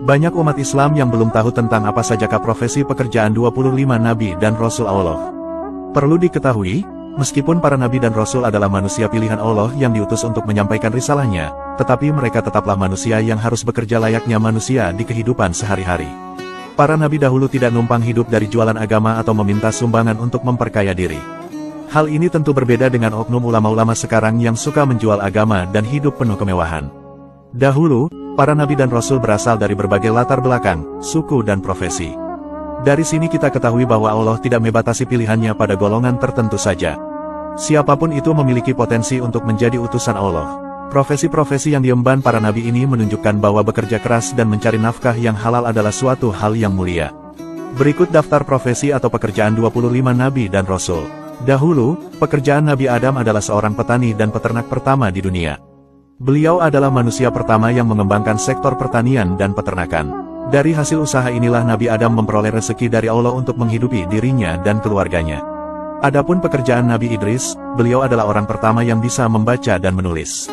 Banyak umat Islam yang belum tahu tentang apa sajakah profesi pekerjaan 25 Nabi dan Rasul Allah. Perlu diketahui, meskipun para Nabi dan Rasul adalah manusia pilihan Allah yang diutus untuk menyampaikan risalahnya, tetapi mereka tetaplah manusia yang harus bekerja layaknya manusia di kehidupan sehari-hari. Para Nabi dahulu tidak numpang hidup dari jualan agama atau meminta sumbangan untuk memperkaya diri. Hal ini tentu berbeda dengan oknum ulama-ulama sekarang yang suka menjual agama dan hidup penuh kemewahan. Dahulu, para Nabi dan Rasul berasal dari berbagai latar belakang, suku dan profesi. Dari sini kita ketahui bahwa Allah tidak membatasi pilihannya pada golongan tertentu saja. Siapapun itu memiliki potensi untuk menjadi utusan Allah. Profesi-profesi yang diemban para Nabi ini menunjukkan bahwa bekerja keras dan mencari nafkah yang halal adalah suatu hal yang mulia. Berikut daftar profesi atau pekerjaan 25 Nabi dan Rasul. Dahulu, pekerjaan Nabi Adam adalah seorang petani dan peternak pertama di dunia. Beliau adalah manusia pertama yang mengembangkan sektor pertanian dan peternakan. Dari hasil usaha inilah Nabi Adam memperoleh rezeki dari Allah untuk menghidupi dirinya dan keluarganya. Adapun pekerjaan Nabi Idris, beliau adalah orang pertama yang bisa membaca dan menulis.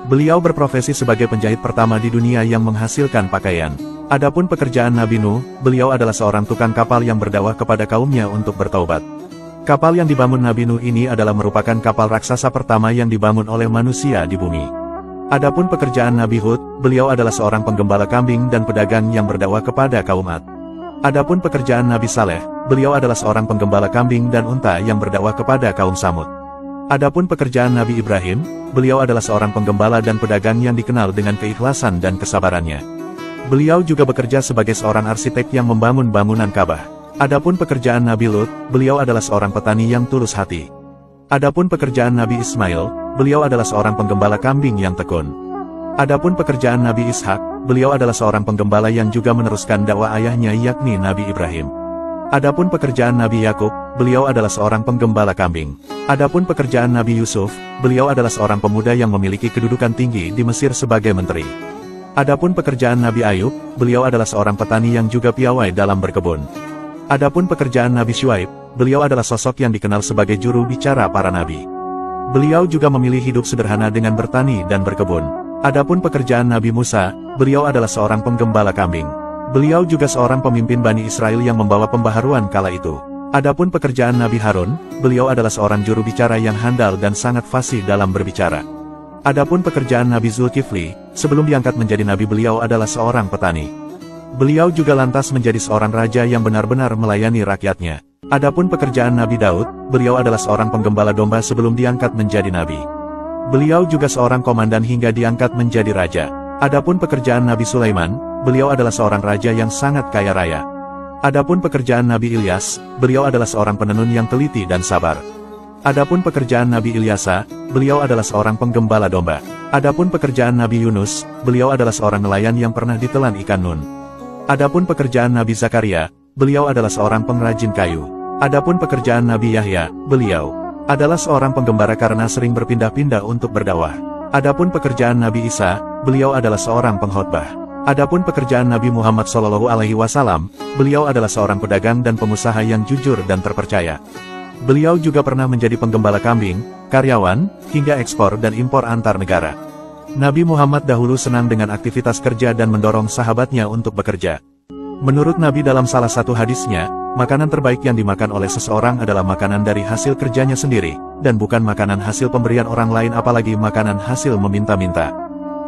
Beliau berprofesi sebagai penjahit pertama di dunia yang menghasilkan pakaian. Adapun pekerjaan Nabi Nuh, beliau adalah seorang tukang kapal yang berdakwah kepada kaumnya untuk bertaubat. Kapal yang dibangun Nabi Nuh ini adalah merupakan kapal raksasa pertama yang dibangun oleh manusia di bumi. Adapun pekerjaan Nabi Hud, beliau adalah seorang penggembala kambing dan pedagang yang berdakwah kepada kaum Ad. Adapun pekerjaan Nabi Saleh, beliau adalah seorang penggembala kambing dan unta yang berdakwah kepada kaum Samud. Adapun pekerjaan Nabi Ibrahim, beliau adalah seorang penggembala dan pedagang yang dikenal dengan keikhlasan dan kesabarannya. Beliau juga bekerja sebagai seorang arsitek yang membangun bangunan Ka'bah. Adapun pekerjaan Nabi Lut, beliau adalah seorang petani yang tulus hati. Adapun pekerjaan Nabi Ismail, beliau adalah seorang penggembala kambing yang tekun. Adapun pekerjaan Nabi Ishak, beliau adalah seorang penggembala yang juga meneruskan dakwah ayahnya yakni Nabi Ibrahim. Adapun pekerjaan Nabi Yakub, beliau adalah seorang penggembala kambing. Adapun pekerjaan Nabi Yusuf, beliau adalah seorang pemuda yang memiliki kedudukan tinggi di Mesir sebagai menteri. Adapun pekerjaan Nabi Ayub, beliau adalah seorang petani yang juga piawai dalam berkebun. Adapun pekerjaan Nabi Syuaib, beliau adalah sosok yang dikenal sebagai juru bicara para nabi. Beliau juga memilih hidup sederhana dengan bertani dan berkebun. Adapun pekerjaan Nabi Musa, beliau adalah seorang penggembala kambing. Beliau juga seorang pemimpin Bani Israel yang membawa pembaharuan kala itu. Adapun pekerjaan Nabi Harun, beliau adalah seorang juru bicara yang handal dan sangat fasih dalam berbicara. Adapun pekerjaan Nabi Zulkifli, sebelum diangkat menjadi nabi beliau adalah seorang petani. Beliau juga lantas menjadi seorang raja yang benar-benar melayani rakyatnya. Adapun pekerjaan Nabi Daud, beliau adalah seorang penggembala domba sebelum diangkat menjadi nabi. Beliau juga seorang komandan hingga diangkat menjadi raja. Adapun pekerjaan Nabi Sulaiman, beliau adalah seorang raja yang sangat kaya raya. Adapun pekerjaan Nabi Ilyas, beliau adalah seorang penenun yang teliti dan sabar. Adapun pekerjaan Nabi Ilyasa, beliau adalah seorang penggembala domba. Adapun pekerjaan Nabi Yunus, beliau adalah seorang nelayan yang pernah ditelan ikan nun. Adapun pekerjaan Nabi Zakaria, beliau adalah seorang pengrajin kayu. Adapun pekerjaan Nabi Yahya, beliau adalah seorang penggembara karena sering berpindah-pindah untuk berdakwah. Adapun pekerjaan Nabi Isa, beliau adalah seorang pengkhotbah. Adapun pekerjaan Nabi Muhammad SAW, beliau adalah seorang pedagang dan pengusaha yang jujur dan terpercaya. Beliau juga pernah menjadi penggembala kambing, karyawan, hingga ekspor dan impor antar negara. Nabi Muhammad dahulu senang dengan aktivitas kerja dan mendorong sahabatnya untuk bekerja. Menurut Nabi dalam salah satu hadisnya, makanan terbaik yang dimakan oleh seseorang adalah makanan dari hasil kerjanya sendiri, dan bukan makanan hasil pemberian orang lain apalagi makanan hasil meminta-minta.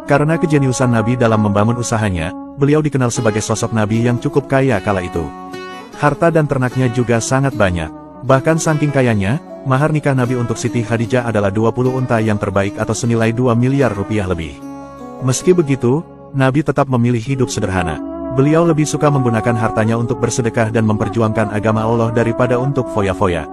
Karena kejeniusan Nabi dalam membangun usahanya, beliau dikenal sebagai sosok Nabi yang cukup kaya kala itu. Harta dan ternaknya juga sangat banyak. Bahkan saking kayanya, mahar nikah Nabi untuk Siti Khadijah adalah 20 unta yang terbaik atau senilai 2 miliar rupiah lebih. Meski begitu, Nabi tetap memilih hidup sederhana. Beliau lebih suka menggunakan hartanya untuk bersedekah dan memperjuangkan agama Allah daripada untuk foya-foya.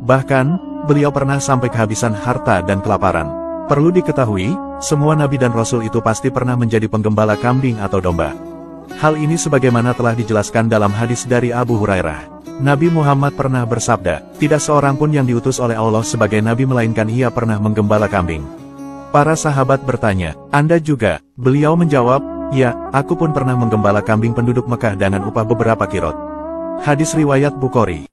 Bahkan, beliau pernah sampai kehabisan harta dan kelaparan. Perlu diketahui, semua Nabi dan Rasul itu pasti pernah menjadi penggembala kambing atau domba. Hal ini sebagaimana telah dijelaskan dalam hadis dari Abu Hurairah. Nabi Muhammad pernah bersabda, tidak seorang pun yang diutus oleh Allah sebagai Nabi melainkan ia pernah menggembala kambing. Para sahabat bertanya, Anda juga? Beliau menjawab, ya, aku pun pernah menggembala kambing penduduk Mekah dengan upah beberapa kirot. Hadis riwayat Bukhari.